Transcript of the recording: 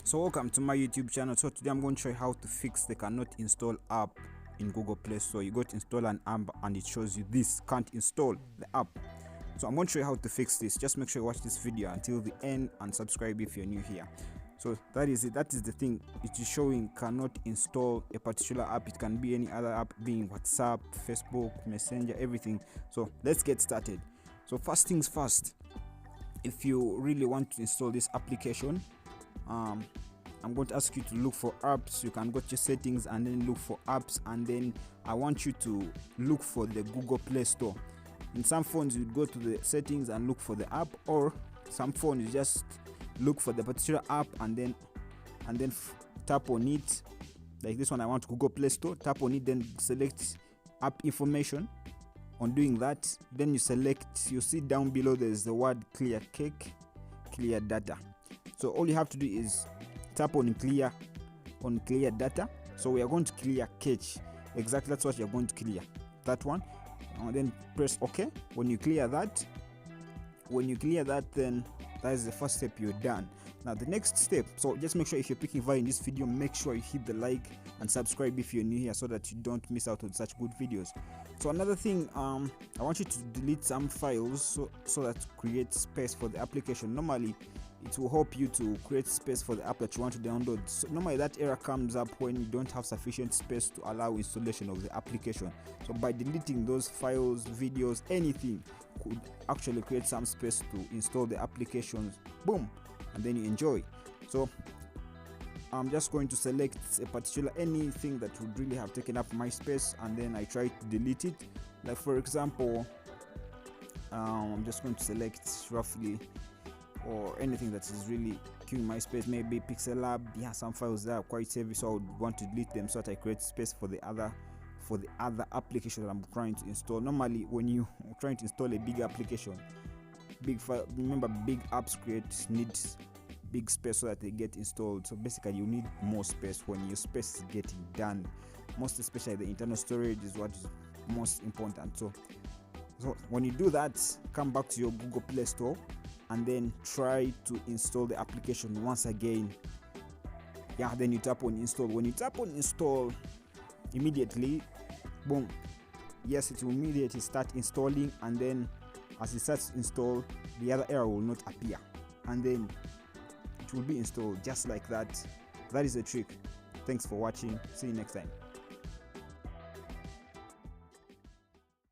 So welcome to my YouTube channel. So today I'm going to show you how to fix the cannot install app in Google Play Store. You go to install an app and it shows you this can't install the app. So I'm going to show you how to fix this. Just make sure you watch this video until the end and subscribe if you're new here. So that is it. That is the thing. It is showing cannot install a particular app. It can be any other app, being WhatsApp, Facebook, Messenger, everything. So let's get started. So first things first, if you really want to install this application, I'm going to ask you to look for apps. You can go to settings and then look for apps, and then I want you to look for the Google Play Store. In some phones you go to the settings and look for the app, or some phones you just look for the particular app and then tap on it. Like this one, I want Google Play Store. Tap on it, then select app information. On doing that, then you see down below there's the word clear cake, clear data. So all you have to do is tap on clear data. So we are going to clear cache. Exactly, that's what you're going to clear, that one. And then press OK. When you clear that, then that is the first step. You're done. Now the next step, so just make sure if you're picking value in this video, make sure you hit the like and subscribe if you're new here, so that you don't miss out on such good videos. So another thing, I want you to delete some files so that creates space for the application. Normally it will help you to create space for the app that you want to download. So normally that error comes up when you don't have sufficient space to allow installation of the application. So by deleting those files, videos, anything could actually create some space to install the applications. Boom, and then you enjoy. So I'm just going to select a particular anything that would really have taken up my space, and then I try to delete it. Like for example, I'm just going to select roughly, or anything that is really killing my space, maybe tinstallapp. Yeah, some files that are quite heavy, so I would want to delete them so that I create space for the other application that I'm trying to install. Normally when you are trying to install a big application, big file, remember big apps needs big space so that they get installed. So basically you need more space when your space is getting done. Most especially the internal storage is what is most important. So when you do that, come back to your Google Play Store and then try to install the application once again. Yeah, then you tap on install. When you tap on install, immediately, boom, yes, it will immediately start installing, and then as it starts to install, the other error will not appear, and then it will be installed just like that. That is the trick. Thanks for watching. See you next time.